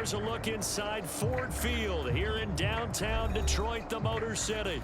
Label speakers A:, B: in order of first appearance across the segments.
A: here's a look inside Ford Field here in downtown Detroit, the Motor City.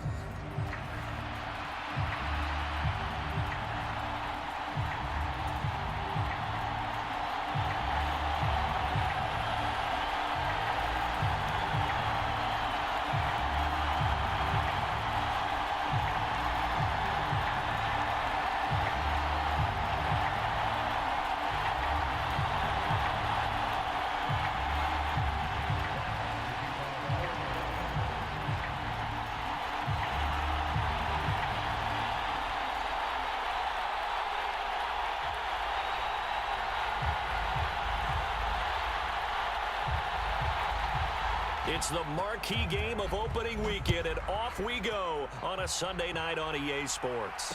A: It's the marquee game of opening weekend, and off we go on a Sunday night on EA Sports.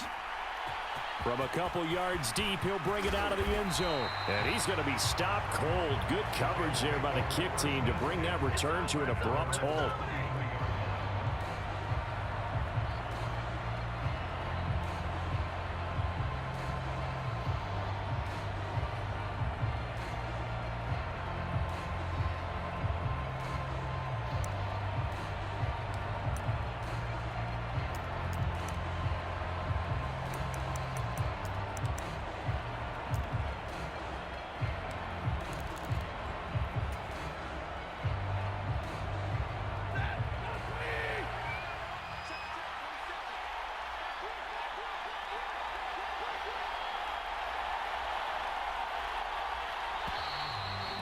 A: From a couple yards deep, he'll bring it out of the end zone. And he's going to be stopped cold. Good coverage there by the kick team to bring that return to an abrupt halt.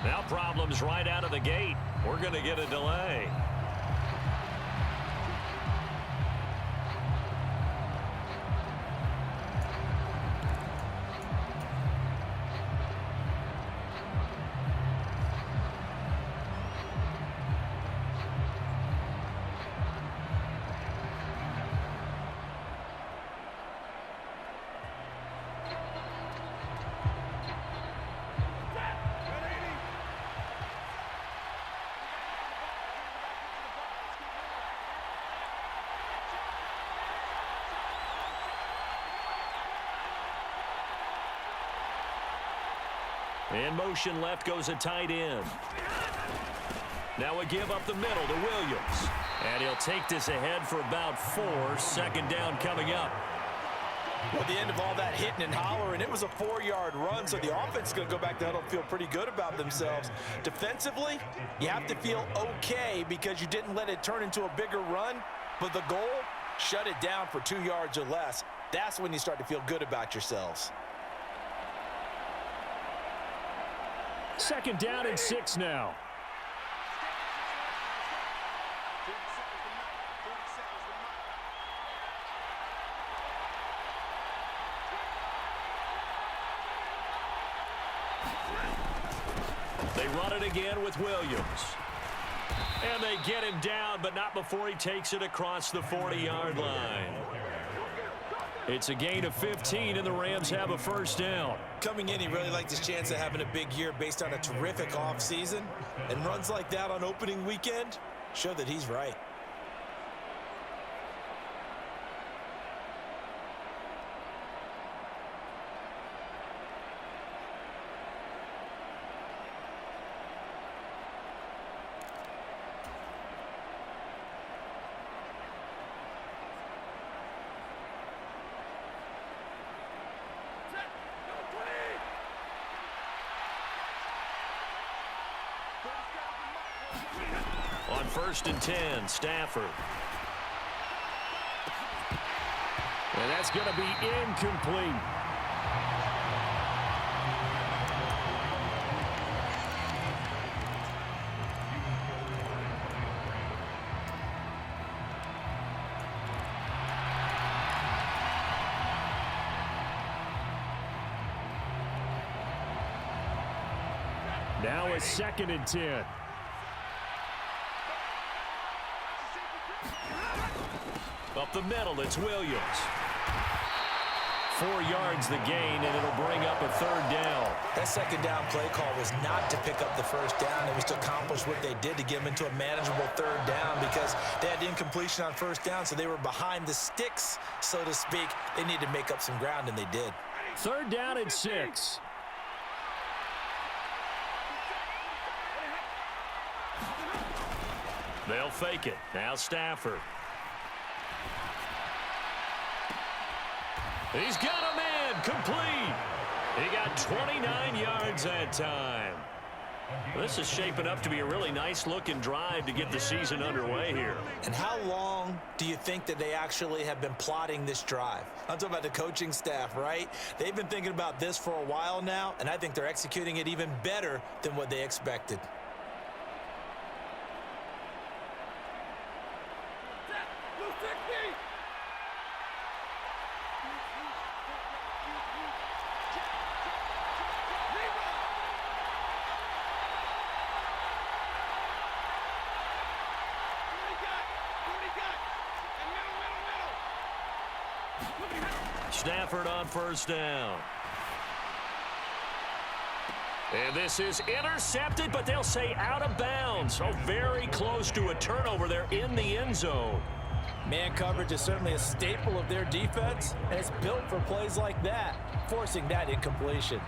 A: Now problems right out of the gate. We're going to get a delay. In motion left goes a tight end. Now a give up the middle to Williams. And he'll take this ahead for about 4. Second down coming up.
B: Well, at the end of all that hitting and hollering, it was a 4-yard run, so the offense is going to go back to huddle and feel pretty good about themselves. Defensively, you have to feel okay because you didn't let it turn into a bigger run, but the goal, shut it down for 2 yards or less. That's when you start to feel good about yourselves.
A: Second down and 6 now. They run it again with Williams. And they get him down, but not before he takes it across the 40-yard line. It's a gain of 15, and the Rams have a first down.
B: Coming in, he really liked his chance of having a big year based on a terrific offseason. And runs like that on opening weekend show that he's right.
A: On 1st and 10, Stafford. And that's going to be incomplete. Now a 2nd and 10. Up the middle, it's Williams. 4 yards the gain, and it'll bring up a 3rd down.
B: That second down play call was not to pick up the first down. It was to accomplish what they did to get them into a manageable 3rd down because they had incompletion on 1st down, so they were behind the sticks, so to speak. They needed to make up some ground, and they did.
A: 3rd down and 6. They'll fake it. Now Stafford. He's got a man. Complete. He got 29 yards that time. This is shaping up to be a really nice-looking drive to get the season underway here.
B: And how long do you think that they actually have been plotting this drive? I'm talking about the coaching staff, right? They've been thinking about this for a while now, and I think they're executing it even better than what they expected.
A: Stafford on first down. And this is intercepted, but they'll say out of bounds. So very close to a turnover there in the end zone.
B: Man coverage is certainly a staple of their defense, and it's built for plays like that, forcing that incompletion.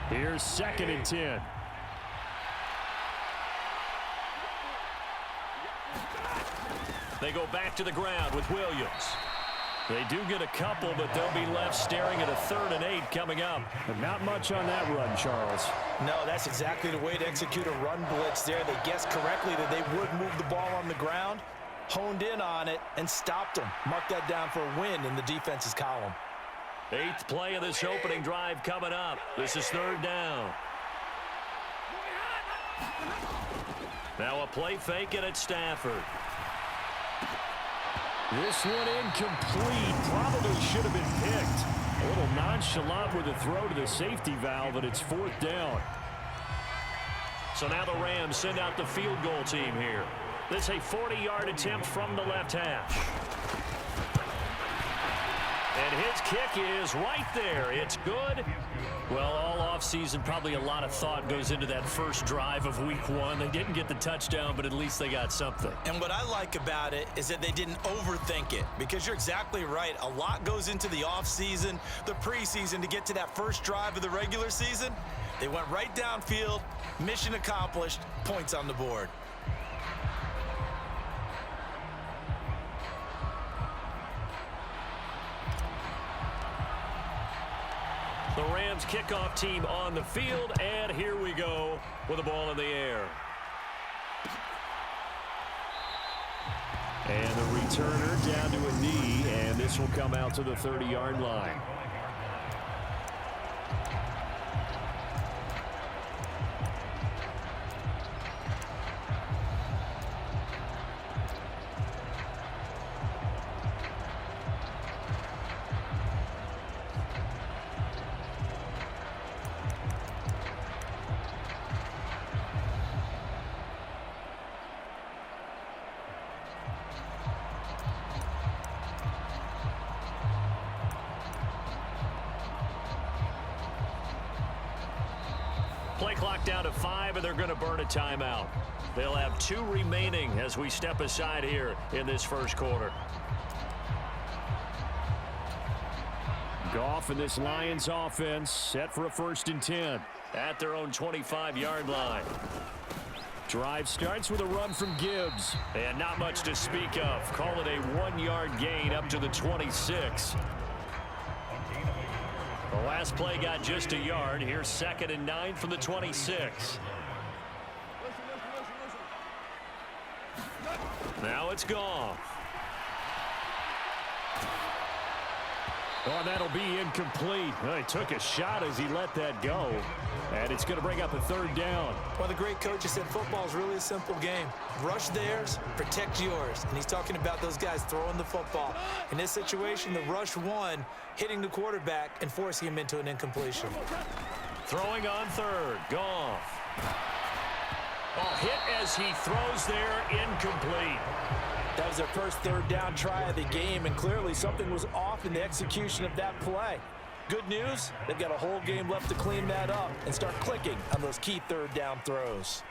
A: Here's 2nd and 10. They go back to the ground with Williams. They do get a couple, but they'll be left staring at a 3rd and 8 coming up.
C: But not much on that run, Charles.
B: No, that's exactly the way to execute a run blitz there. They guessed correctly that they would move the ball on the ground, honed in on it, and stopped them. Mark that down for a win in the defense's column.
A: 8th play of this opening drive coming up. This is 3rd down. Now a play fake and it's Stafford.
C: This one incomplete. Probably should have been picked. A little nonchalant with a throw to the safety valve, and it's 4th down.
A: So now the Rams send out the field goal team here. This is a 40-yard attempt from the left hash. And his kick is right there. It's good. Well, all offseason, probably a lot of thought goes into that first drive of week 1. They didn't get the touchdown, but at least they got something.
B: And what I like about it is that they didn't overthink it, because you're exactly right. A lot goes into the offseason, the preseason, to get to that first drive of the regular season. They went right downfield, mission accomplished, points on the board.
A: The Rams kickoff team on the field, and here we go with the ball in the air.
C: And the returner down to a knee, and this will come out to the 30-yard line.
A: Play clock down to 5, and they're going to burn a timeout. They'll have 2 remaining as we step aside here in this first quarter.
C: Goff and this Lions offense set for a 1st and 10.
A: At their own 25-yard line.
C: Drive starts with a run from Gibbs.
A: And not much to speak of. Call it a 1-yard gain up to the 26. The last play got just a yard. Here's 2nd and 9 from the 26. Now it's Goff.
C: Oh, that'll be incomplete. Well, he took a shot as he let that go. And it's going to bring up a 3rd down.
B: Well, the great coach said football is really a simple game. Rush theirs, protect yours. And he's talking about those guys throwing the football. In this situation, the rush won, hitting the quarterback and forcing him into an incompletion.
A: Throwing on 3rd, Goff. Oh, hit as he throws there, incomplete.
B: That was their first 3rd down try of the game, and clearly something was off in the execution of that play. Good news, they've got a whole game left to clean that up and start clicking on those key 3rd down throws.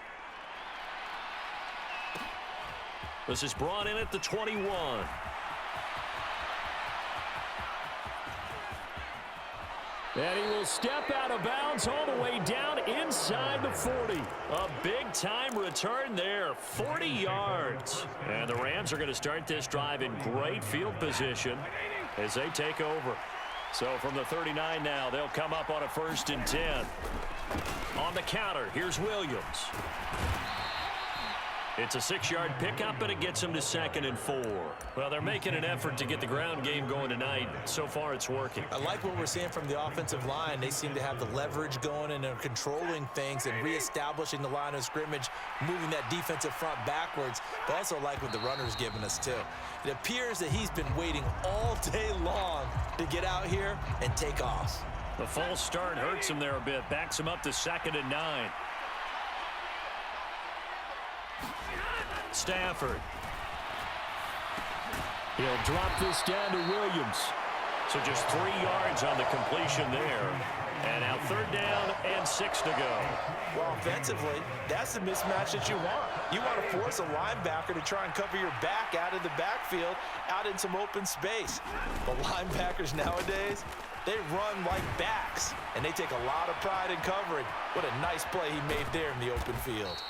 A: This is brought in at the 21.
C: And he will step out of bounds all the way down inside the 40.
A: A big-time return there, 40 yards. And the Rams are going to start this drive in great field position as they take over. So from the 39 now, they'll come up on a 1st and 10. On the counter, here's Williams. It's a 6-yard pickup, and it gets them to 2nd and 4. Well, they're making an effort to get the ground game going tonight. So far, it's working.
B: I like what we're seeing from the offensive line. They seem to have the leverage going, and they're controlling things and reestablishing the line of scrimmage, moving that defensive front backwards. But also like what the runner's giving us, too. It appears that he's been waiting all day long to get out here and take off.
A: The false start hurts him there a bit. Backs him up to 2nd and 9. Stafford.
C: He'll drop this down to Williams.
A: So just 3 yards on the completion there. And now 3rd down and 6 to go.
B: Well, offensively, that's the mismatch that you want. You want to force a linebacker to try and cover your back out of the backfield, out in some open space. But linebackers nowadays, they run like backs, and they take a lot of pride in covering. What a nice play he made there in the open field.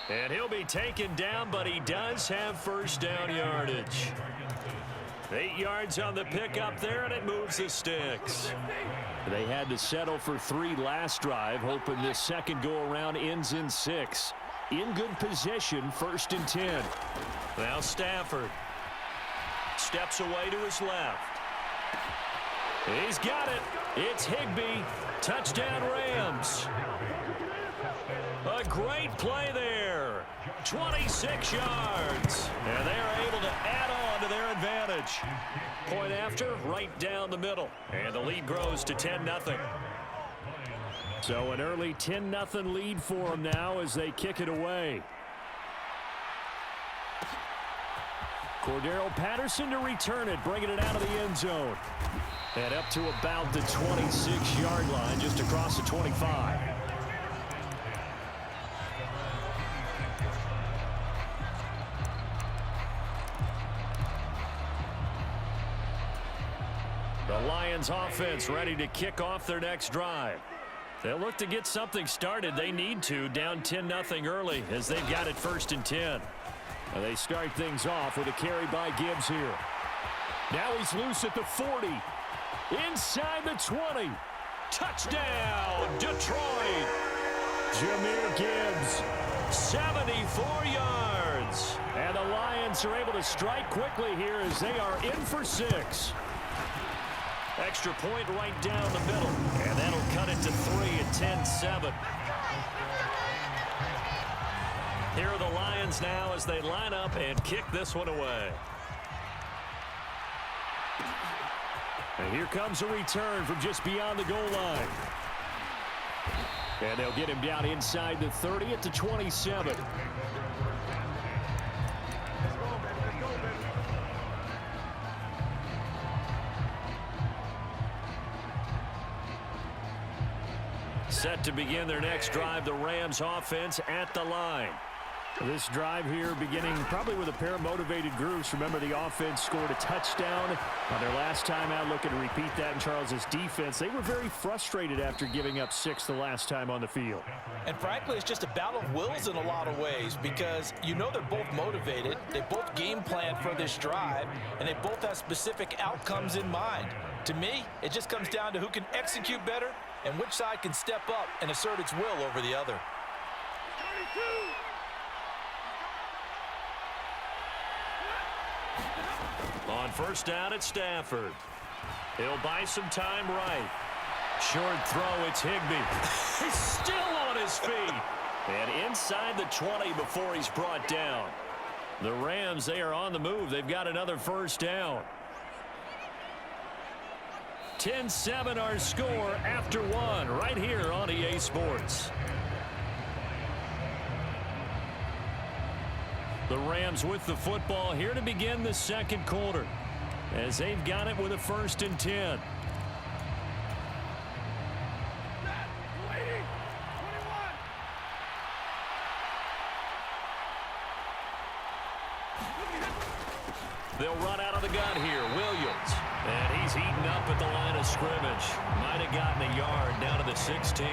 A: And he'll be taken down, but he does have 1st down yardage. 8 yards on the pickup there, and it moves the sticks.
C: They had to settle for 3 last drive, hoping this second go-around ends in 6. In good position, 1st and 10.
A: Now Stafford steps away to his left. He's got it. It's Higbee. Touchdown Rams. A great play there. 26 yards. And they are able to add on to their advantage. Point after, right down the middle. And the lead grows to 10-0.
C: So an early 10-0 lead for them now as they kick it away. Cordero Patterson to return it, bringing it out of the end zone. And up to about the 26-yard line, just across the 25. The Lions offense ready to kick off their next drive. They'll look to get something started. They need to, down 10-0 early as they've got it 1st and 10. And they start things off with a carry by Gibbs here. Now he's loose at the 40. Inside the 20. Touchdown, Detroit. Jahmyr Gibbs, 74 yards. And the Lions are able to strike quickly here as they are in for 6.
A: Extra point right down the middle. And that'll cut it to 3 at 10-7. Here are the Lions now as they line up and kick this one away.
C: And here comes a return from just beyond the goal line. And they'll get him down inside the 30 at the 27.
A: Set to begin their next drive, the Rams offense at the line.
C: This drive here beginning probably with a pair of motivated groups. Remember, the offense scored a touchdown on their last time out. Looking to repeat that in Charles's defense. They were very frustrated after giving up 6 the last time on the field.
B: And frankly, it's just a battle of wills in a lot of ways because you know they're both motivated. They both game plan for this drive, and they both have specific outcomes in mind. To me, it just comes down to who can execute better and which side can step up and assert its will over the other. 32.
A: On 1st down at Stafford. He'll buy some time right. Short throw, it's Higbee. He's still on his feet. And inside the 20 before he's brought down. The Rams, they are on the move. They've got another 1st down. 10-7 our score after 1 right here on EA Sports. The Rams with the football here to begin the second quarter as they've got it with a 1st and 10. They'll run out of the gun here. Williams. And he's eaten up at the line of scrimmage. Might have gotten a yard down to the 16.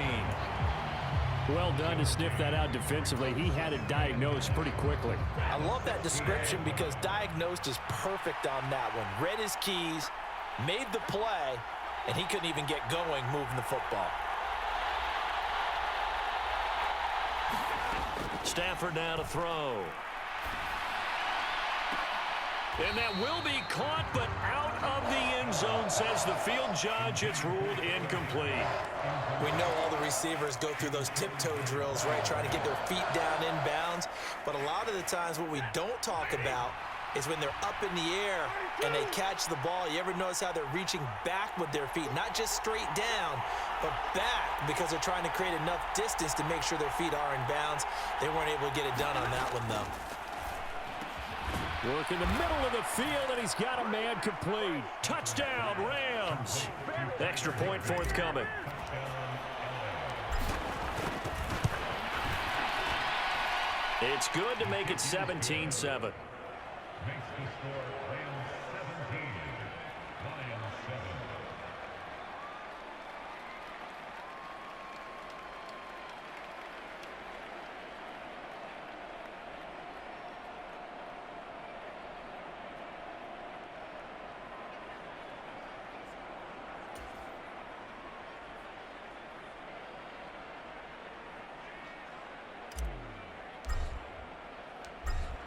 C: Well done to sniff that out defensively. He had it diagnosed pretty quickly.
B: I love that description because diagnosed is perfect on that one. Read his keys, made the play, and he couldn't even get going moving the football.
A: Stafford now to throw. And that will be caught, but out of the end zone, says the field judge. It's ruled incomplete.
B: We know all the receivers go through those tiptoe drills, right, trying to get their feet down inbounds. But a lot of the times what we don't talk about is when they're up in the air and they catch the ball. You ever notice how they're reaching back with their feet? Not just straight down, but back, because they're trying to create enough distance to make sure their feet are in bounds. They weren't able to get it done on that one, though.
C: Work in the middle of the field, and he's got a man complete.
A: Touchdown, Rams. Extra point forthcoming. It's good to make it 17-7.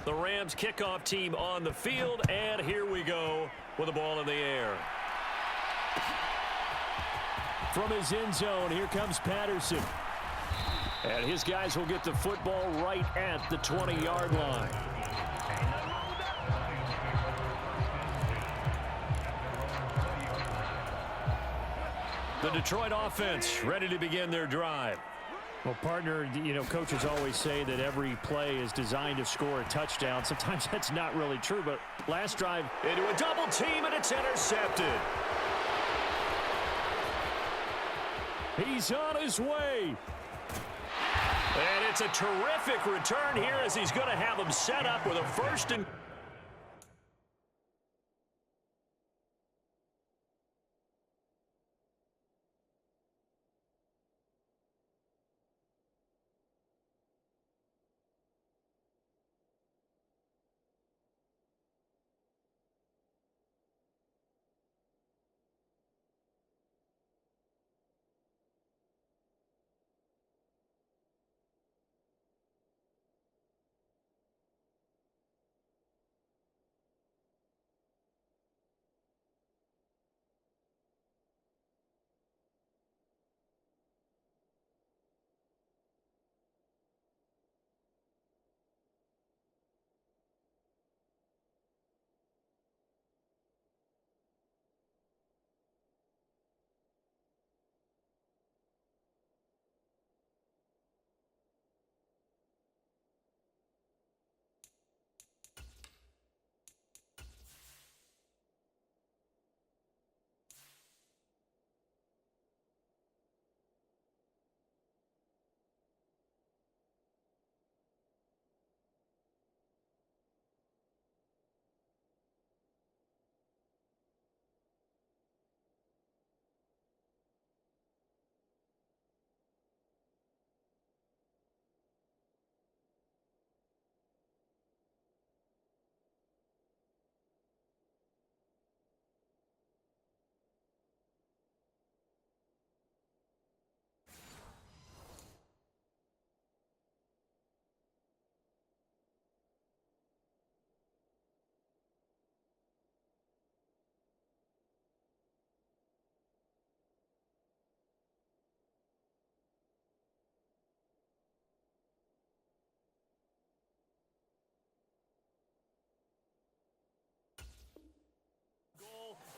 A: The Rams kickoff team on the field, and here we go with the ball in the air.
C: From his end zone, here comes Patterson. And his guys will get the football right at the 20-yard line. The Detroit offense ready to begin their drive. Well, partner, you know, coaches always say that every play is designed to score a touchdown. Sometimes that's not really true, but last drive
A: into a double team, and it's intercepted.
C: He's on his way.
A: And it's a terrific return here as he's going to have them set up with a first and...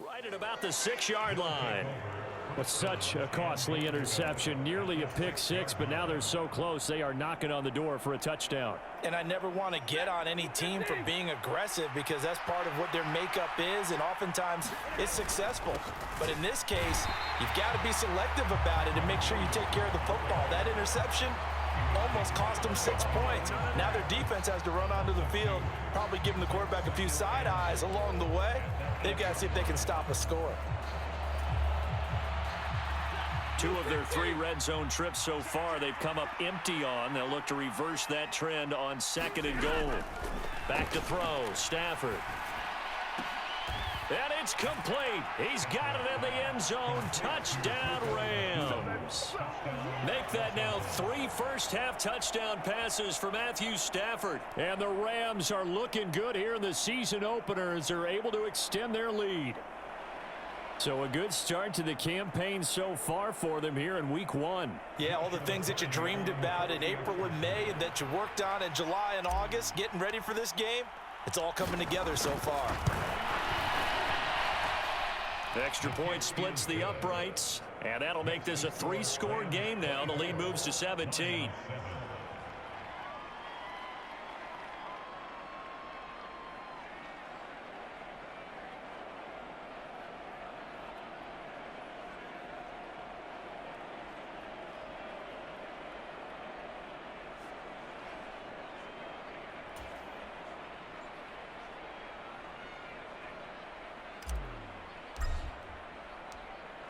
A: right at about the 6-yard line.
C: With such a costly interception, nearly a pick six, but now they're so close, they are knocking on the door for a touchdown.
B: And I never want to get on any team for being aggressive because that's part of what their makeup is, and oftentimes it's successful. But in this case, you've got to be selective about it and make sure you take care of the football. That interception almost cost them 6 points. Now their defense has to run onto the field, probably giving the quarterback a few side eyes along the way. They've got to see if they can stop a score.
C: 2 of their 3 red zone trips so far, they've come up empty on. They'll look to reverse that trend on 2nd and goal. Back to throw, Stafford. And it's complete. He's got it in the end zone. Touchdown, Rams. Make that now 3 first-half touchdown passes for Matthew Stafford. And the Rams are looking good here in the season opener as they're able to extend their lead. So a good start to the campaign so far for them here in week 1.
B: Yeah, all the things that you dreamed about in April and May and that you worked on in July and August, getting ready for this game, it's all coming together so far.
C: The extra point splits the uprights, and that'll make this a 3-score game now. The lead moves to 17.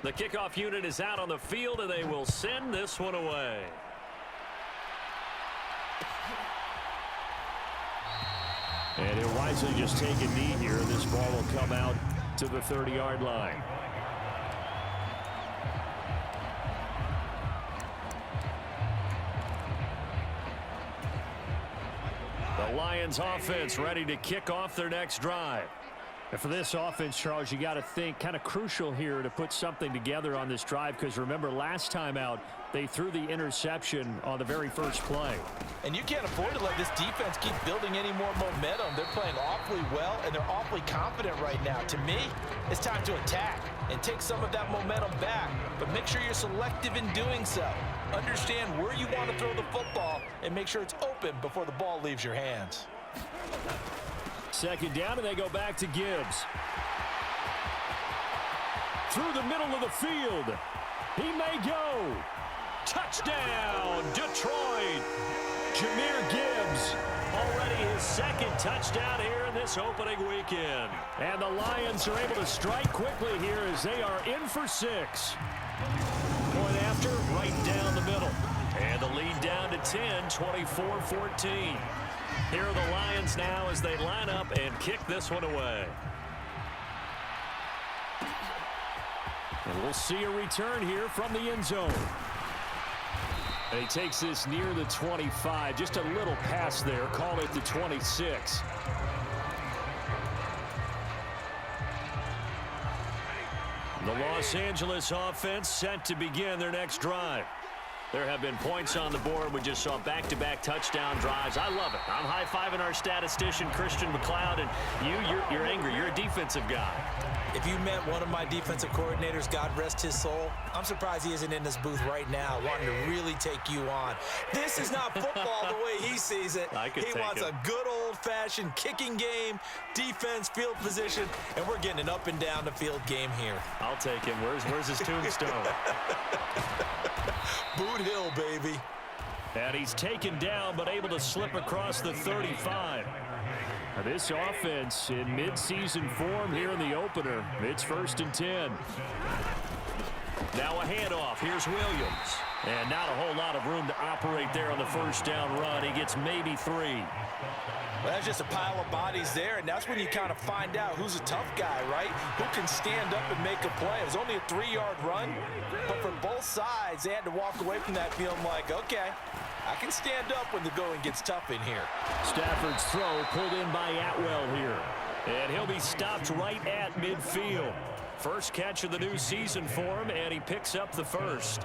C: The kickoff unit is out on the field, and they will send this one away. And he'll wisely just take a knee here. This ball will come out to the 30-yard line. The Lions offense ready to kick off their next drive. And for this offense, Charles, you got to think kind of crucial here to put something together on this drive, because remember last time out they threw the interception on the very first play.
B: And you can't afford to let this defense keep building any more momentum. They're playing awfully well, and they're awfully confident right now. To me, it's time to attack and take some of that momentum back, but make sure you're selective in doing so. Understand where you want to throw the football and make sure it's open before the ball leaves your hands.
C: 2nd down, and they go back to Gibbs. Through the middle of the field. He may go. Touchdown, Detroit. Jahmyr Gibbs, already his 2nd touchdown here in this opening weekend. And the Lions are able to strike quickly here as they are in for 6. Point after, right down the middle. And the lead down to 10, 24-14. Here are the Lions now as they line up and kick this one away. And we'll see a return here from the end zone. And he takes this near the 25. Just a little pass there. Call it the 26. The Los Angeles offense set to begin their next drive. There have been points on the board. We just saw back-to-back touchdown drives. I love it. I'm high-fiving our statistician, Christian McLeod, and you're angry. You're a defensive guy.
B: If you met one of my defensive coordinators, God rest his soul, I'm surprised he isn't in this booth right now wanting to really take you on. This is not football the way he sees it. He wants a good old-fashioned kicking game, defense, field position, and we're getting an up-and-down-the-field game here.
C: I'll take him. Where's his tombstone?
B: Boot Hill, baby.
C: And he's taken down, but able to slip across the 35. Now this offense in midseason form here in the opener. It's 1st and 10. Now a handoff. Here's Williams. And not a whole lot of room to operate there on the 1st down run. He gets maybe 3.
B: Well, that's just a pile of bodies there, and that's when you kind of find out who's a tough guy, right? Who can stand up and make a play. It was only a 3-yard run, but for both sides, they had to walk away from that feeling like, okay, I can stand up when the going gets tough in here.
C: Stafford's throw pulled in by Atwell here. And he'll be stopped right at midfield. First catch of the new season for him, and he picks up the 1st.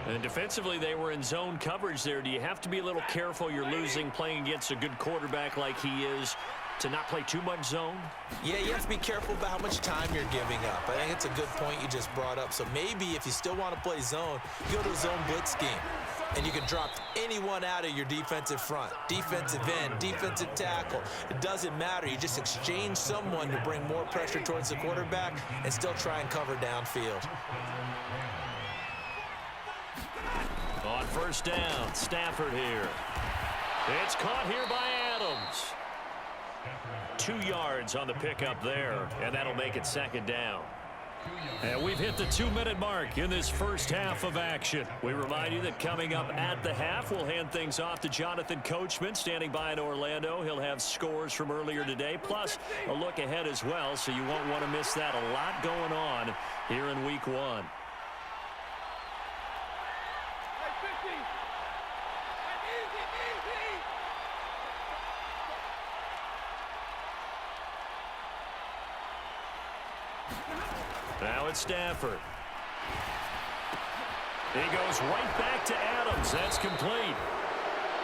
C: And defensively, they were in zone coverage there. Do you have to be a little careful? You're losing, playing against a good quarterback like he is, to not play too much zone?
B: Yeah, you have to be careful about how much time you're giving up. I think it's a good point you just brought up. So maybe if you still want to play zone, you go to a zone blitz scheme. And you can drop anyone out of your defensive front. Defensive end, defensive tackle. It doesn't matter. You just exchange someone to bring more pressure towards the quarterback and still try and cover downfield.
C: On 1st down, Stafford here. It's caught here by Adams. 2 yards on the pickup there, and that'll make it 2nd down. And we've hit the 2-minute mark in this first half of action. We remind you that coming up at the half, we'll hand things off to Jonathan Coachman, standing by in Orlando. He'll have scores from earlier today, plus a look ahead as well, so you won't want to miss that. A lot going on here in Week 1. Now it's Stafford. He goes right back to Adams. That's complete.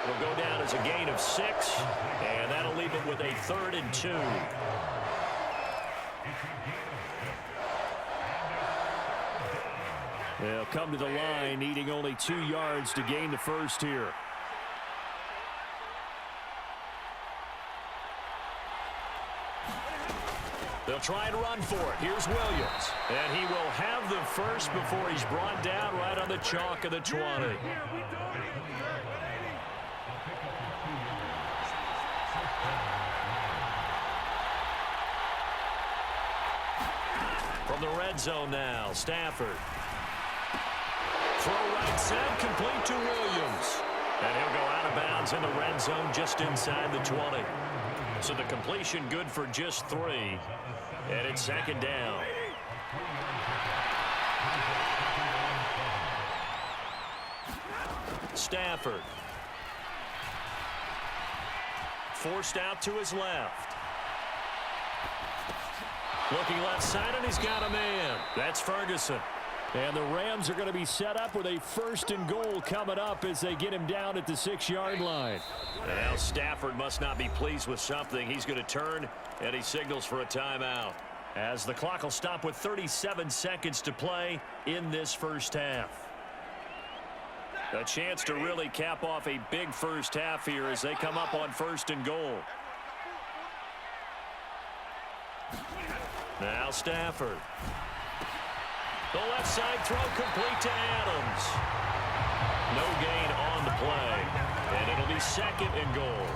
C: Will go down as a gain of 6, and that'll leave it with a 3rd and 2. They'll come to the line, needing only 2 yards to gain the first here. They'll try and run for it. Here's Williams. And he will have the first before he's brought down right on the chalk of the 20. From the red zone now, Stafford. Throw right side, complete to Williams. And he'll go out of bounds in the red zone just inside the 20. So the completion good for just 3. And it's 2nd down. Stafford. Forced out to his left. Looking left side, and he's got a man. That's Ferguson. And the Rams are going to be set up with a 1st and goal coming up as they get him down at the 6-yard line. Now Stafford must not be pleased with something. He's going to turn, and he signals for a timeout. As the clock will stop with 37 seconds to play in this first half. A chance to really cap off a big first half here as they come up on 1st and goal. Now Stafford. The left side throw complete to Adams. No gain on the play. And it'll be 2nd and goal.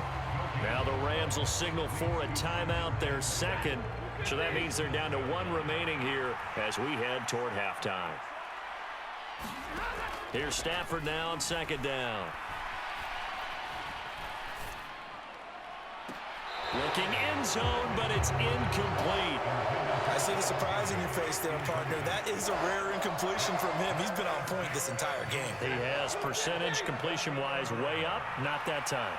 C: Now the Rams will signal for a timeout, their 2nd. So that means they're down to 1 remaining here as we head toward halftime. Here's Stafford now on 2nd down. Looking end zone, but it's incomplete.
B: I see the surprise in your face there, partner. That is a rare incompletion from him. He's been on point this entire game.
C: He has percentage completion-wise way up, not that time.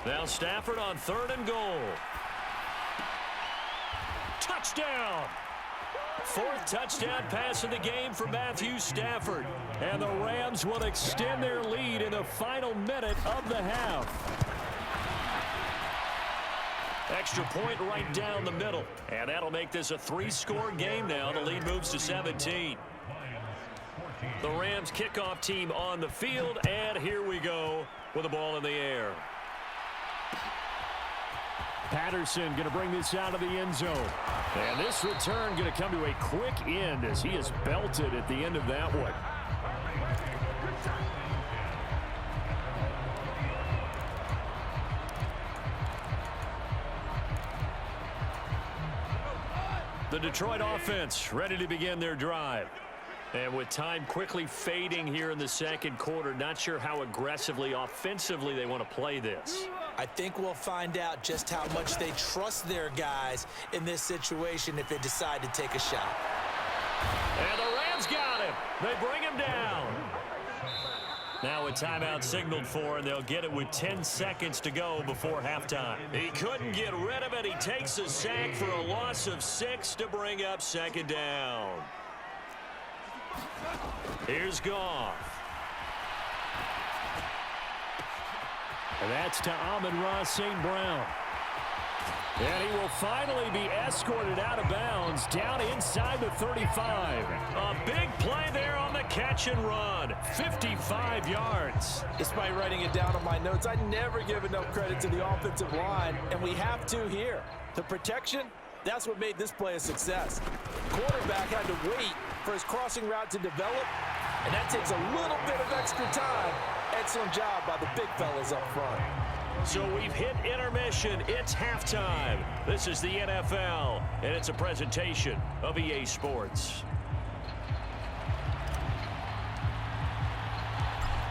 C: Now Stafford on 3rd and goal. Touchdown! 4th touchdown pass of the game for Matthew Stafford. And the Rams will extend their lead in the final minute of the half. Extra point right down the middle. And that'll make this a 3-score game now. The lead moves to 17. The Rams kickoff team on the field. And here we go with the ball in the air. Patterson going to bring this out of the end zone. And this return going to come to a quick end as he is belted at the end of that one. The Detroit offense ready to begin their drive. And with time quickly fading here in the 2nd quarter, not sure how aggressively, offensively they want to play this.
B: I think we'll find out just how much they trust their guys in this situation if they decide to take a shot.
C: And the Rams got him. They bring him down. Now a timeout signaled for, and they'll get it with 10 seconds to go before halftime. He couldn't get rid of it. He takes a sack for a loss of 6 to bring up 2nd down. Here's Goff. And that's to Amon-Ra St. Brown. And he will finally be escorted out of bounds down inside the 35. A big play there on the catch and run. 55 yards.
B: Despite writing it down on my notes, I never give enough credit to the offensive line, and we have to here. The protection, that's what made this play a success. Quarterback had to wait for his crossing route to develop, and that takes a little bit of extra time. Excellent job by the big fellas up front.
A: So we've hit intermission. It's halftime. This is the NFL, and it's a presentation of EA Sports.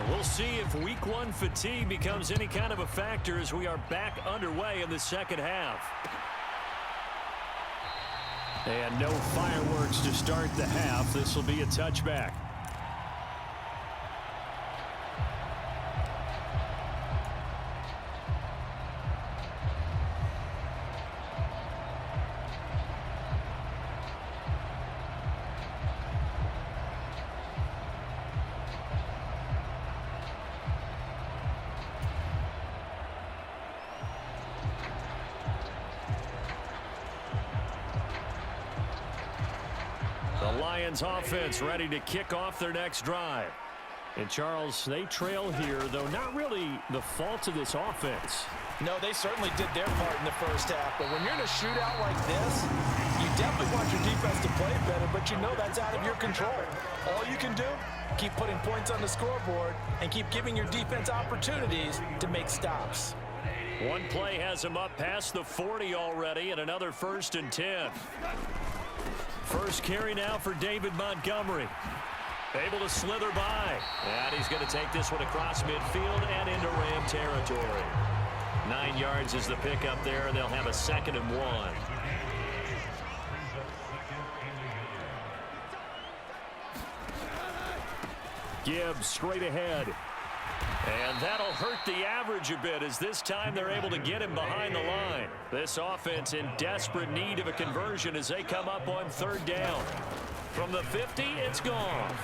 A: We'll see if Week 1 fatigue becomes any kind of a factor as we are back underway in the second half. And no fireworks to start the half. This will be a touchback. Lions offense ready to kick off their next drive. And Charles, they trail here, though not really the fault of this offense.
B: No, they certainly did their part in the first half, but when you're in a shootout like this, you definitely want your defense to play better, but you know that's out of your control. All you can do, keep putting points on the scoreboard and keep giving your defense opportunities to make stops.
A: One play has him up past the 40 already, and another 1st and 10. First carry now for David Montgomery. Able to slither by. And he's going to take this one across midfield and into Ram territory. 9 yards is the pickup there, and they'll have a 2nd and 1. Gibbs straight ahead. And that'll hurt the average a bit as this time they're able to get him behind the line. This offense in desperate need of a conversion as they come up on 3rd down. From the 50, it's gone.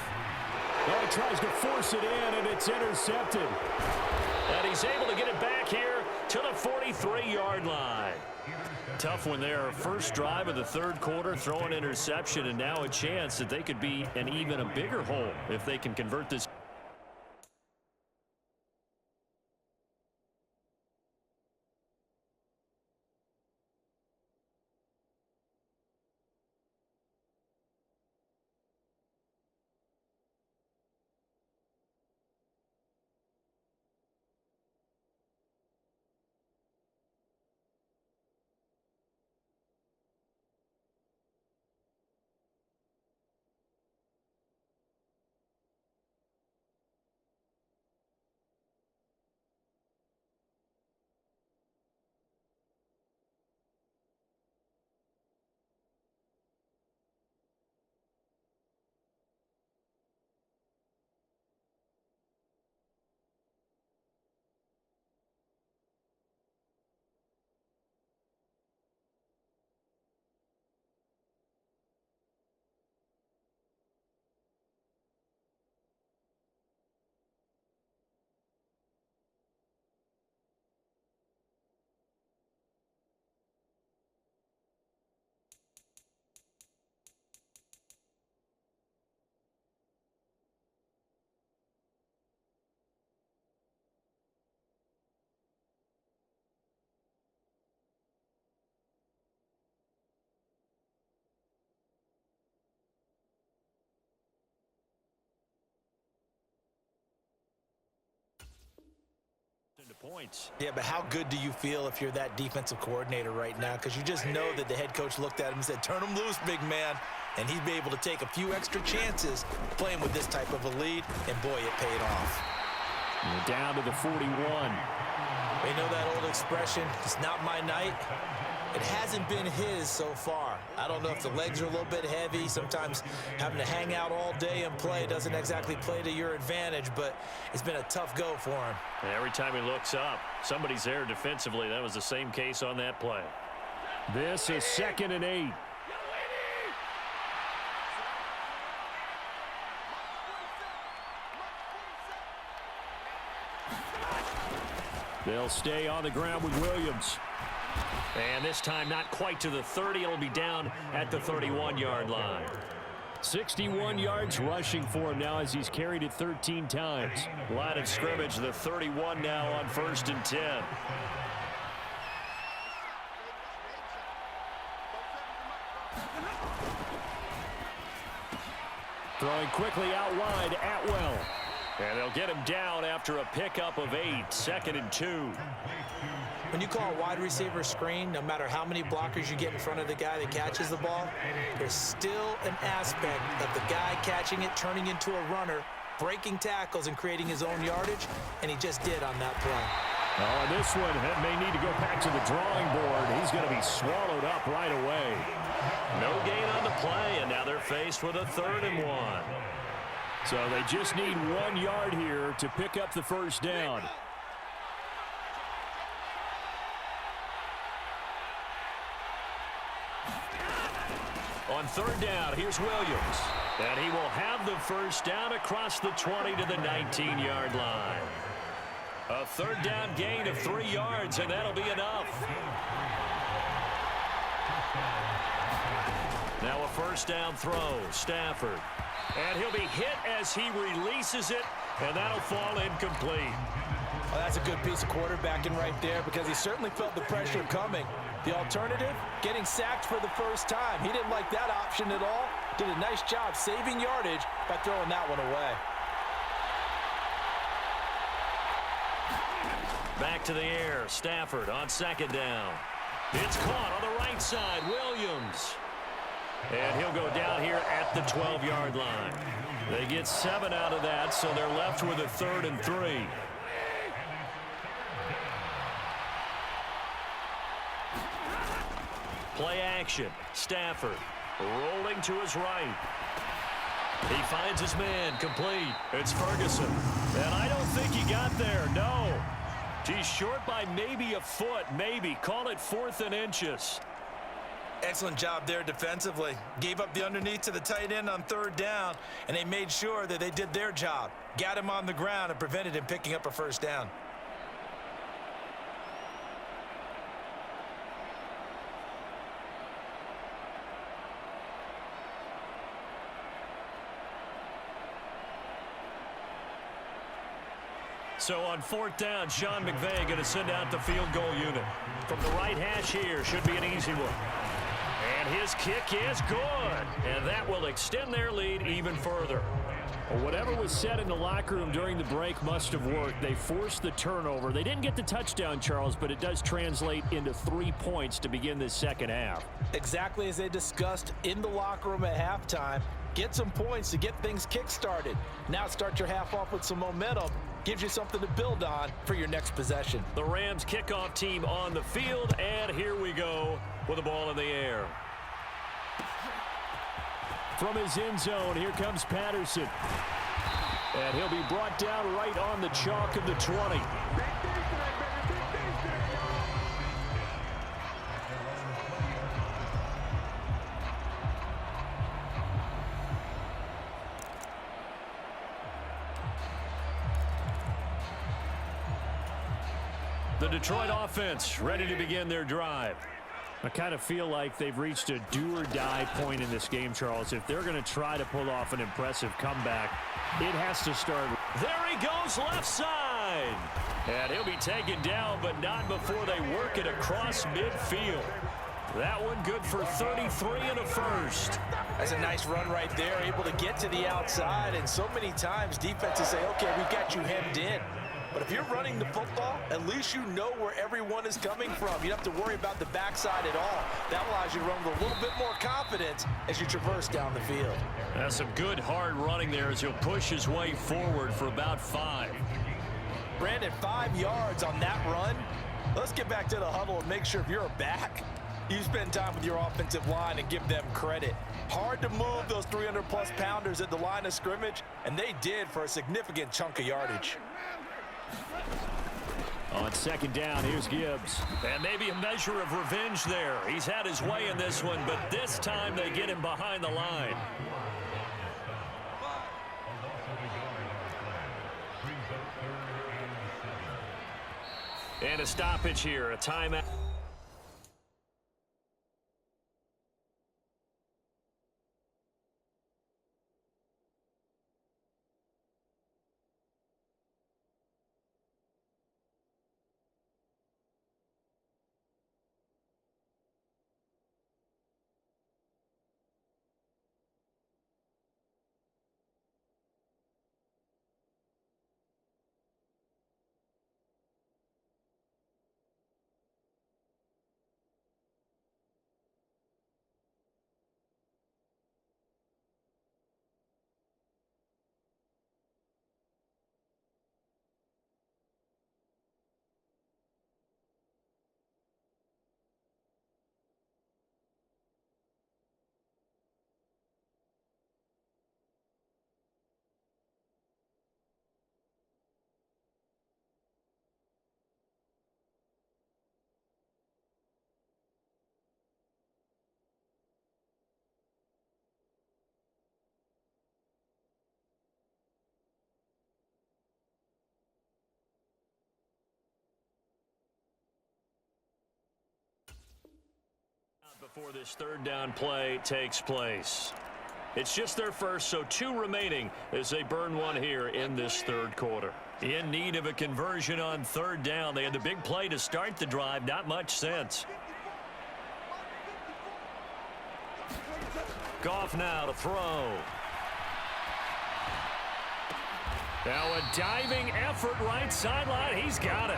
C: Well, he tries to force it in, and it's intercepted.
A: And he's able to get it back here to the 43-yard line.
C: Tough one there. First drive of the 3rd quarter, throw an interception, and now a chance that they could be in even a bigger hole if they can convert this. Points.
B: Yeah, but how good do you feel if you're that defensive coordinator right now? Because you just know that the head coach looked at him and said, turn him loose, big man. And he'd be able to take a few extra chances playing with this type of a lead. And, boy, it paid off.
C: And we're down to the 41.
B: They know that old expression, it's not my night. It hasn't been his so far. I don't know if the legs are a little bit heavy. Sometimes having to hang out all day and play doesn't exactly play to your advantage, but it's been a tough go for him.
A: And every time he looks up, somebody's there defensively. That was the same case on that play.
C: This is 2nd and 8. They'll stay on the ground with Williams.
A: And this time not quite to the 30. It'll be down at the 31-yard line.
C: 61 yards rushing for him now as he's carried it 13 times.
A: Line of scrimmage, the 31 now on 1st and 10.
C: Throwing quickly out wide, Atwell.
A: And they'll get him down after a pickup of 8, 2nd and 2.
B: When you call a wide receiver screen, no matter how many blockers you get in front of the guy that catches the ball, there's still an aspect of the guy catching it, turning into a runner, breaking tackles and creating his own yardage, and he just did on that play.
C: Oh, this one may need to go back to the drawing board. He's going to be swallowed up right away.
A: No gain on the play, and now they're faced with a 3rd and 1.
C: So they just need 1 yard here to pick up the first down.
A: On 3rd down, here's Williams. And he will have the first down across the 20 to the 19-yard line. A 3rd down gain of 3 yards, and that'll be enough. Now a 1st down throw, Stafford. And he'll be hit as he releases it, and that'll fall incomplete.
B: Well, that's a good piece of quarterbacking right there because he certainly felt the pressure coming. The alternative, getting sacked for the first time. He didn't like that option at all. Did a nice job saving yardage by throwing that one away.
A: Back to the air, Stafford on 2nd down. It's caught on the right side, Williams. And he'll go down here at the 12-yard line. They get 7 out of that, so they're left with a 3rd and 3. Play action. Stafford rolling to his right. He finds his man complete. It's Ferguson. And I don't think he got there. No. He's short by maybe a foot. Maybe. Call it 4th and inches.
B: Excellent job there defensively. Gave up the underneath to the tight end on 3rd down, and they made sure that they did their job. Got him on the ground and prevented him picking up a 1st down.
A: So on 4th down, Sean McVay going to send out the field goal unit. From the right hash here, should be an easy one. And his kick is good. And that will extend their lead even further.
C: Well, whatever was said in the locker room during the break must have worked. They forced the turnover. They didn't get the touchdown, Charles, but it does translate into 3 points to begin this second half.
B: Exactly as they discussed in the locker room at halftime. Get some points to get things kick-started. Now start your half off with some momentum. Gives you something to build on for your next possession.
A: The Rams kickoff team on the field, and here we go with the ball in the air.
C: From his end zone, here comes Patterson. And he'll be brought down right on the chalk of the 20.
A: The Detroit offense ready to begin their drive.
C: I kind of feel like they've reached a do-or-die point in this game, Charles. If they're going to try to pull off an impressive comeback, it has to start.
A: There he goes, left side. And he'll be taken down, but not before they work it across midfield. That one good for 33 and a 1st.
B: That's a nice run right there, able to get to the outside. And so many times defenses say, okay, we've got you hemmed in. But if you're running the football, at least you know where everyone is coming from. You don't have to worry about the backside at all. That allows you to run with a little bit more confidence as you traverse down the field.
A: That's some good hard running there as he'll push his way forward for about 5.
B: Brandon, 5 yards on that run. Let's get back to the huddle and make sure if you're a back, you spend time with your offensive line and give them credit. Hard to move those 300-plus pounders at the line of scrimmage, and they did for a significant chunk of yardage.
C: On 2nd down, here's Gibbs.
A: And maybe a measure of revenge there. He's had his way in this one, but this time they get him behind the line. And a stoppage here, a timeout.
C: before this third down play takes place. It's just their first, so 2 remaining as they burn one here in this third quarter. In need of a conversion on third down. They had the big play to start the drive. Not much sense. Goff now to throw. Now a diving effort right sideline. He's got it.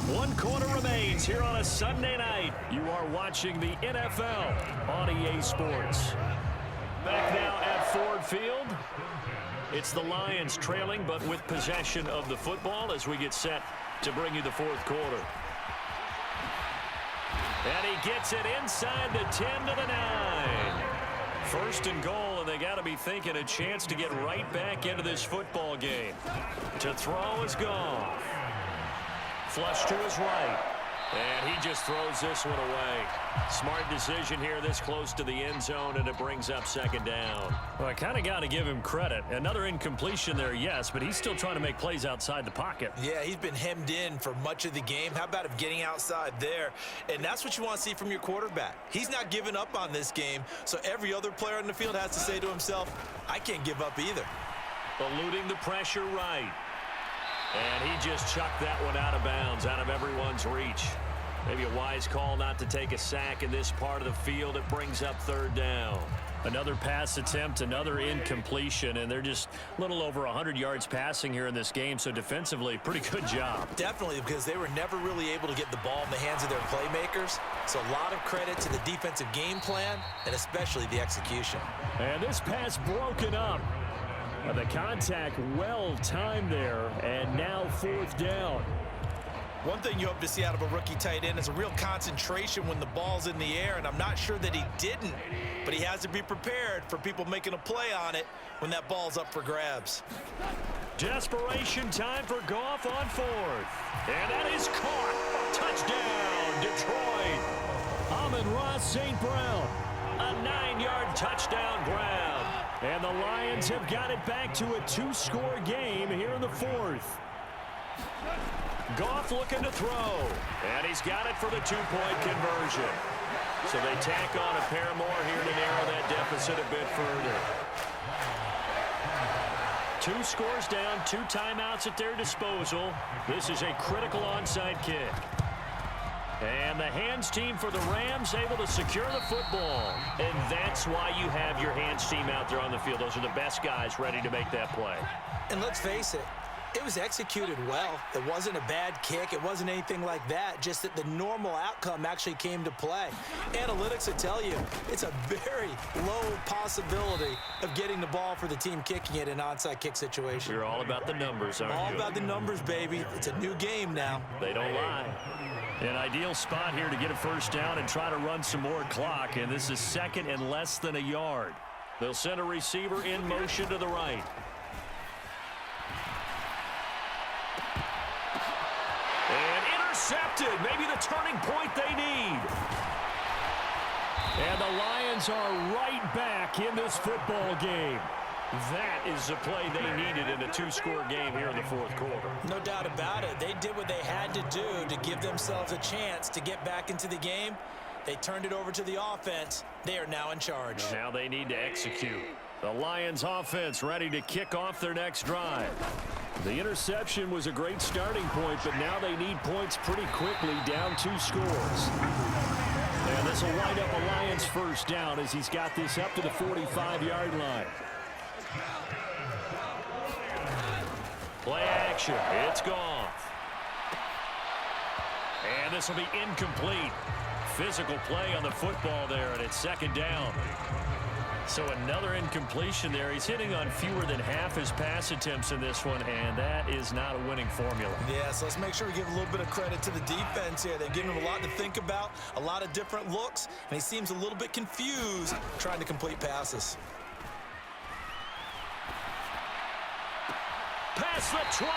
C: 1 quarter remains here on a Sunday night. You are watching the NFL on EA Sports. Back now at Ford Field. It's the Lions trailing, but with possession of the football as we get set to bring you the fourth quarter. And he gets it inside the 10 to the 9. First and goal, and they got to be thinking a chance to get right back into this football game. To throw is Goff. Flush to his right. And he just throws this one away. Smart decision here this close to the end zone, and it brings up second down. Well, I kind of got to give him credit. Another incompletion there, yes, but he's still trying to make plays outside the pocket.
B: Yeah, he's been hemmed in for much of the game. How about him getting outside there? And that's what you want to see from your quarterback. He's not giving up on this game, so every other player on the field has to say to himself, I can't give up either.
C: Eluding the pressure right. And he just chucked that one out of bounds, out of everyone's reach. Maybe a wise call not to take a sack in this part of the field. It brings up third down. Another pass attempt, another incompletion, and they're just a little over 100 yards passing here in this game, so defensively, pretty good job.
B: Definitely, because they were never really able to get the ball in the hands of their playmakers. So a lot of credit to the defensive game plan, and especially the execution.
C: And this pass broken up. The contact well timed there, and now fourth down.
B: One thing you hope to see out of a rookie tight end is a real concentration when the ball's in the air, and I'm not sure that he didn't, but he has to be prepared for people making a play on it when that ball's up for grabs.
C: Desperation time for Goff on fourth. And that is caught. Touchdown, Detroit. Amon-Ra St. Brown. A 9-yard touchdown grab. And the Lions have got it back to a 2-score game here in the fourth. Goff looking to throw. And he's got it for the 2-point conversion. So they tack on a pair more here to narrow that deficit a bit further. 2 scores down, 2 timeouts at their disposal. This is a critical onside kick. And the hands team for the Rams able to secure the football. And that's why you have your hands team out there on the field. Those are the best guys ready to make that play.
B: And let's face it, it was executed well. It wasn't a bad kick. It wasn't anything like that. Just that the normal outcome actually came to play. Analytics will tell you it's a very low possibility of getting the ball for the team kicking it in an onside kick situation.
C: You're all about the numbers, aren't you?
B: All about the numbers, baby. It's a new game now.
C: They don't lie. An ideal spot here to get a first down and try to run some more clock. And this is second and less than a yard. They'll send a receiver in motion to the right. And intercepted. Maybe the turning point they need. And the Lions are right back in this football game. That is the play they needed in a 2-score game here in the fourth quarter.
B: No doubt about it. They did what they had to do to give themselves a chance to get back into the game. They turned it over to the offense. They are now in charge.
C: Now they need to execute. The Lions offense ready to kick off their next drive. The interception was a great starting point, but now they need points pretty quickly, down 2 scores. And this will wind up a Lions first down as he's got this up to the 45-yard line. Play action. It's Goff. And this will be incomplete. Physical play on the football there, and it's second down. So another incompletion there. He's hitting on fewer than half his pass attempts in this one, and that is not a winning formula.
B: Yeah, so let's make sure we give a little bit of credit to the defense here. They've given him a lot to think about, a lot of different looks, and he seems a little bit confused trying to complete passes.
C: Past the 20,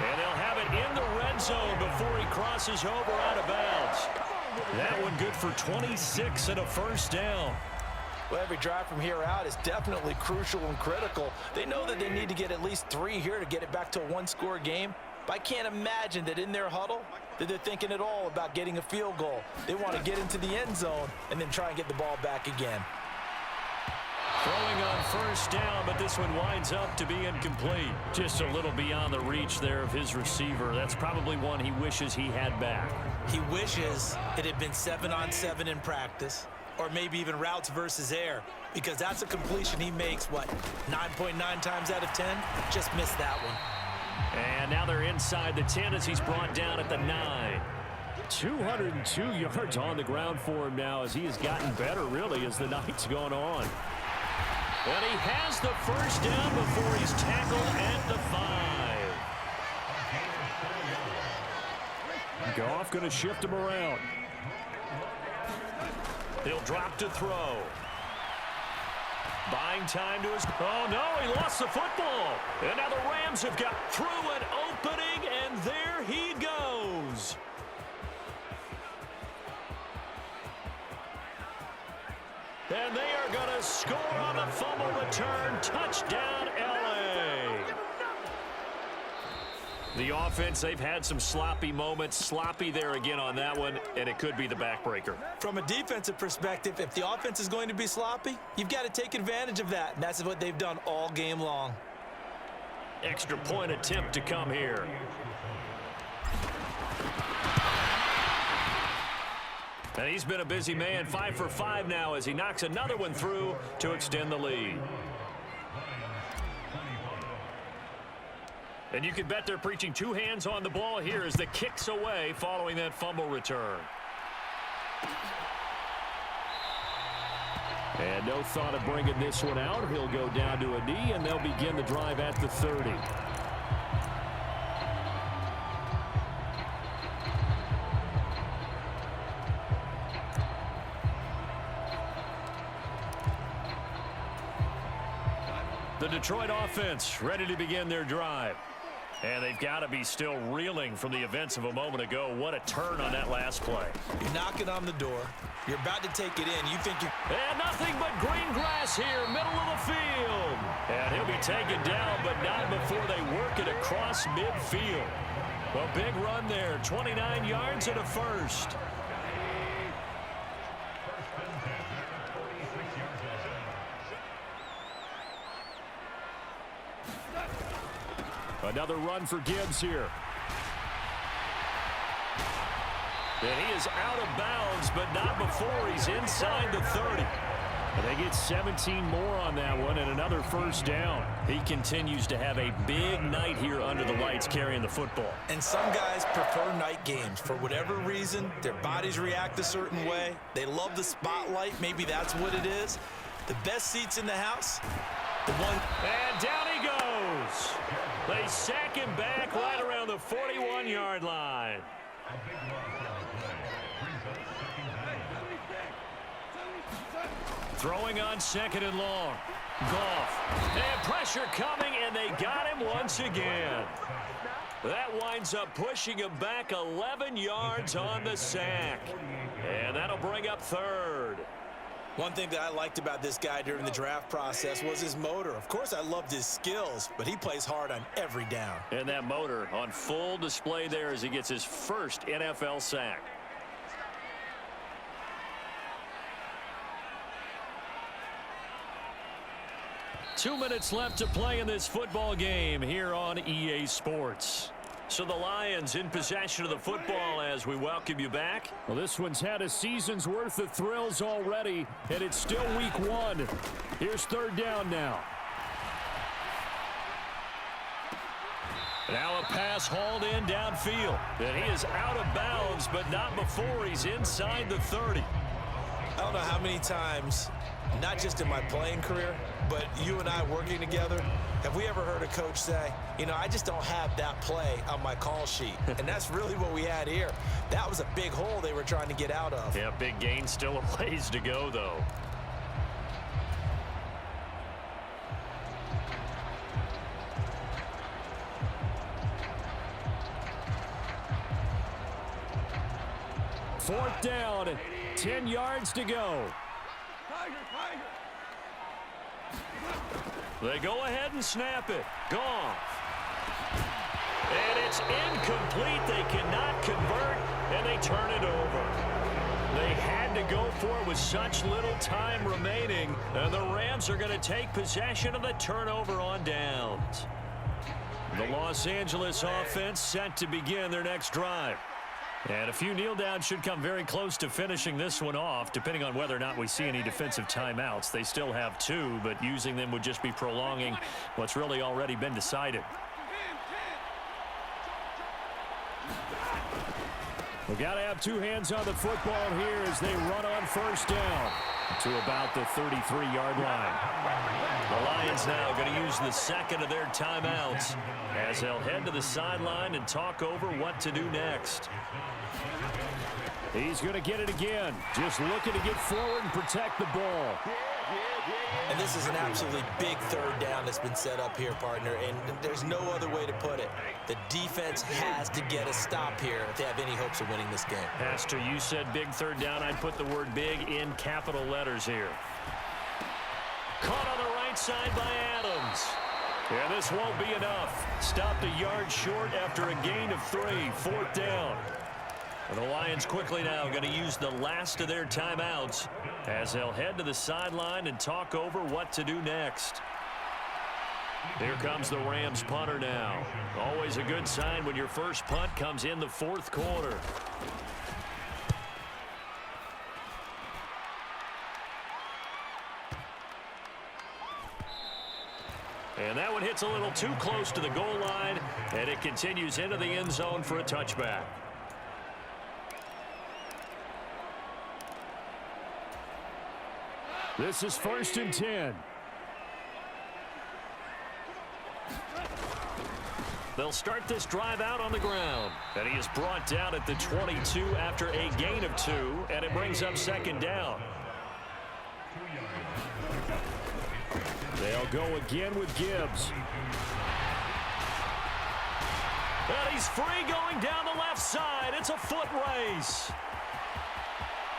C: and they'll have it in the red zone before he crosses over out of bounds. That one good for 26 and a first down.
B: Well, every drive from here out is definitely crucial and critical. They know that they need to get at least 3 here to get it back to a 1-score game. But I can't imagine that in their huddle that they're thinking at all about getting a field goal. They want to get into the end zone and then try and get the ball back again.
C: Throwing on first down, but this one winds up to be incomplete. Just a little beyond the reach there of his receiver. That's probably one he wishes he had back.
B: He wishes it had been 7-on-7 in practice, or maybe even routes versus air, because that's a completion he makes, 9.9 times out of 10? Just missed that one.
C: And now they're inside the 10 as he's brought down at the 9. 202 yards on the ground for him now as he has gotten better, really, as the night's gone on. And he has the first down before he's tackled at the 5. Goff going to shift him around. He'll drop to throw. Buying time to his... Oh, no, he lost the football. And now the Rams have got through an opening, and there he goes. And they are going to score on the fumble return. Touchdown, L.A. The offense, they've had some sloppy moments. Sloppy there again on that one, and it could be the backbreaker.
B: From a defensive perspective, if the offense is going to be sloppy, you've got to take advantage of that. And that's what they've done all game long.
C: Extra point attempt to come here. And he's been a busy man, 5 for 5 now as he knocks another one through to extend the lead. And you can bet they're preaching two hands on the ball here as the kick's away following that fumble return. And no thought of bringing this one out. He'll go down to a knee, and they'll begin the drive at the 30. The Detroit offense ready to begin their drive. And they've got to be still reeling from the events of a moment ago. What a turn on that last play.
B: You're knocking on the door. You're about to take it in. You think you...
C: And nothing but green grass here, middle of the field. And he'll be taken down, but not before they work it across midfield. A big run there, 29 yards and a first. Another run for Gibbs here. And he is out of bounds, but not before he's inside the 30. And they get 17 more on that one and another first down. He continues to have a big night here under the lights carrying the football.
B: And some guys prefer night games. For whatever reason, their bodies react a certain way. They love the spotlight. Maybe that's what it is. The best seats in the house, the one...
C: And down he goes. They sack him back right around the 41-yard line. Throwing on second and long. Goff. And pressure coming, and they got him once again. That winds up pushing him back 11 yards on the sack. And that'll bring up third.
B: One thing that I liked about this guy during the draft process was his motor. Of course, I loved his skills, but he plays hard on every down.
C: And that motor on full display there as he gets his first NFL sack. Two minutes left to play in this football game here on EA Sports. So the Lions in possession of the football as we welcome you back. Well, this one's had a season's worth of thrills already, and it's still week one. Here's third down now. Now a pass hauled in downfield. And he is out of bounds, but not before he's inside the 30.
B: I don't know how many times, not just in my playing career, but you and I working together, have we ever heard a coach say, you know, I just don't have that play on my call sheet. And that's really what we had here. That was a big hole they were trying to get out of.
C: Yeah, big gain, still a ways to go, though. Fourth down, 10 yards to go. They go ahead and snap it. Goff. And
A: It's incomplete. They cannot convert, and they turn it over. They had to go for it with such little time remaining, and the Rams are going to take possession of the turnover on downs. The Los Angeles offense set to begin their next drive. And a few kneel downs should come very close to finishing this one off, depending on whether or not we see any defensive timeouts. They still have 2, but using them would just be prolonging what's really already been decided. We've got to have 2 hands on the football here as they run on first down to about the 33-yard line. The Lions now going to use the second of their timeouts as they'll head to the sideline and talk over what to do next. He's going to get it again, just looking to get forward and protect the ball.
B: And this is an absolutely big third down that's been set up here, partner, and there's no other way to put it. The defense has to get a stop here if they have any hopes of winning this game.
A: Pastor, you said big third down. I'd put the word big in capital letters here. Caught on the right side by Adams. And this won't be enough. Stopped a yard short after a gain of 3, 4th down. And the Lions quickly now going to use the last of their timeouts as they'll head to the sideline and talk over what to do next. Here comes the Rams punter now. Always a good sign when your first punt comes in the 4th quarter. And that one hits a little too close to the goal line, and it continues into the end zone for a touchback. This is 1st and 10. They'll start this drive out on the ground. And he is brought down at the 22 after a gain of 2, and it brings up 2nd down. They'll go again with Gibbs. And he's free going down the left side. It's a foot race.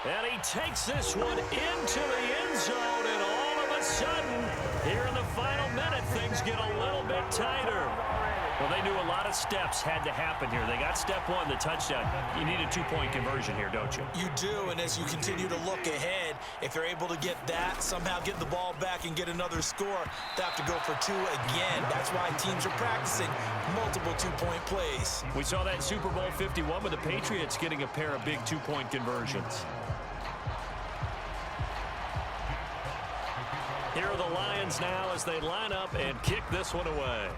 A: And he takes this one into the end zone, and all of a sudden, here in the final minute, things get a little bit tighter. Well, they knew a lot of steps had to happen here. They got step 1, the touchdown. You need a 2-point conversion here, don't you?
B: You do, and as you continue to look ahead, if they're able to get that, somehow get the ball back and get another score, they have to go for 2 again. That's why teams are practicing multiple 2-point plays.
A: We saw that Super Bowl 51 with the Patriots getting a pair of big 2-point conversions. Here are the Lions now as they line up and kick this one away.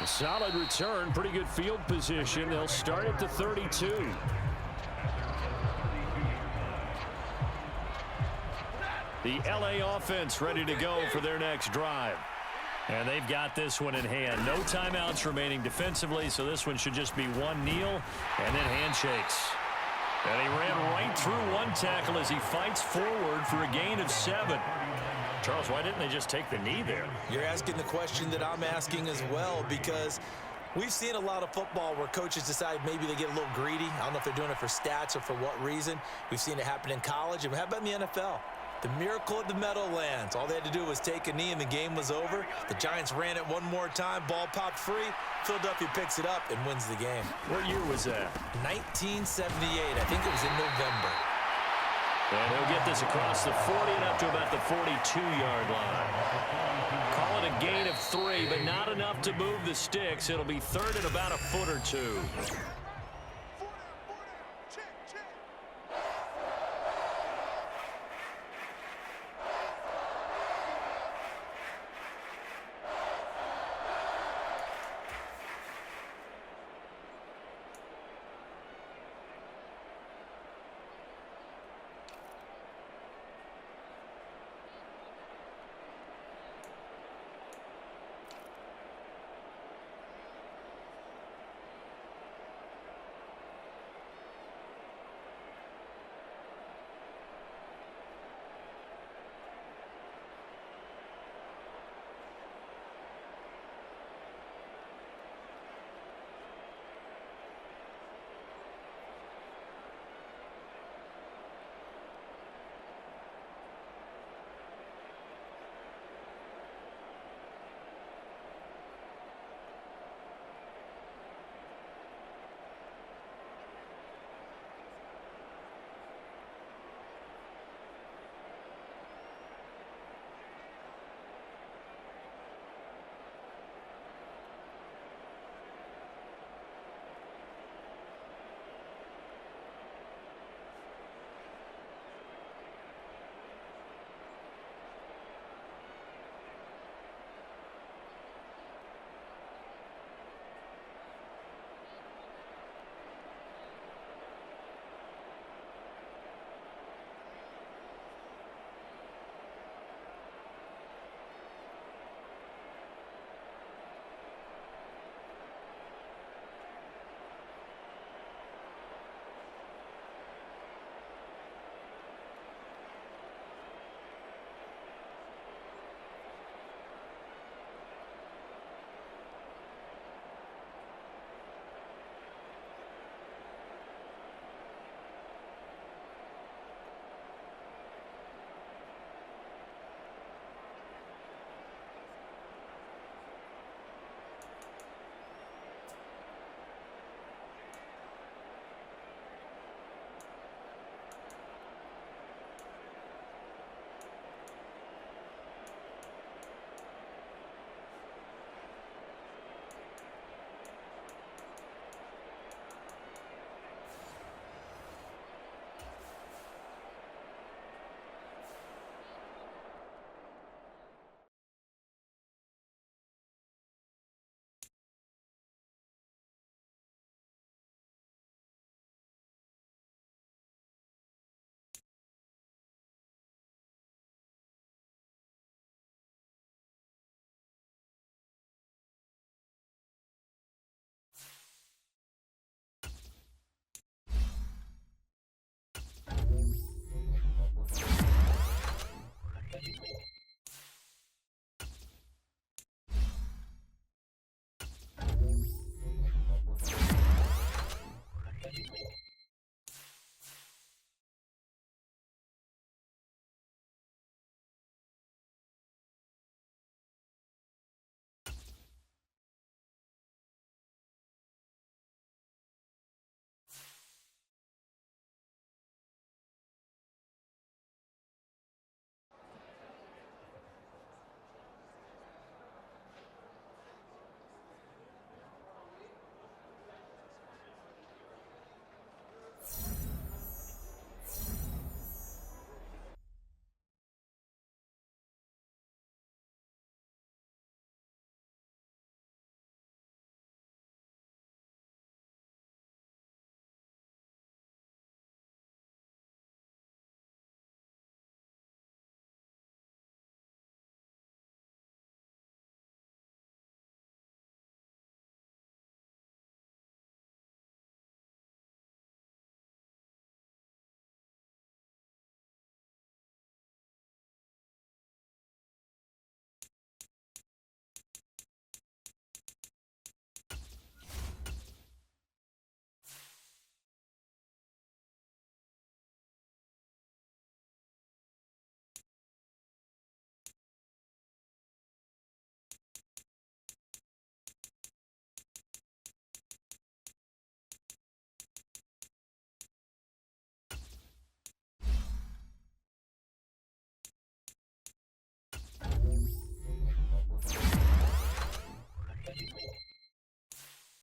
A: A solid return, pretty good field position. They'll start at the 32. The LA offense ready to go for their next drive. And they've got this one in hand. No timeouts remaining defensively, so this one should just be one kneel and then handshakes. And he ran right through one tackle as he fights forward for a gain of 7. Charles, why didn't they just take the knee there?
B: You're asking the question that I'm asking as well, because we've seen a lot of football where coaches decide maybe they get a little greedy. I don't know if they're doing it for stats or for what reason. We've seen it happen in college. And how about in the NFL? The miracle at the Meadowlands. All they had to do was take a knee and the game was over. The Giants ran it one more time. Ball popped free. Philadelphia picks it up and wins the game.
A: What year was that?
B: 1978. I think it was in November.
A: And he'll get this across the 40 and up to about the 42-yard line. Call it a gain of 3, but not enough to move the sticks. It'll be 3rd and about a foot or 2.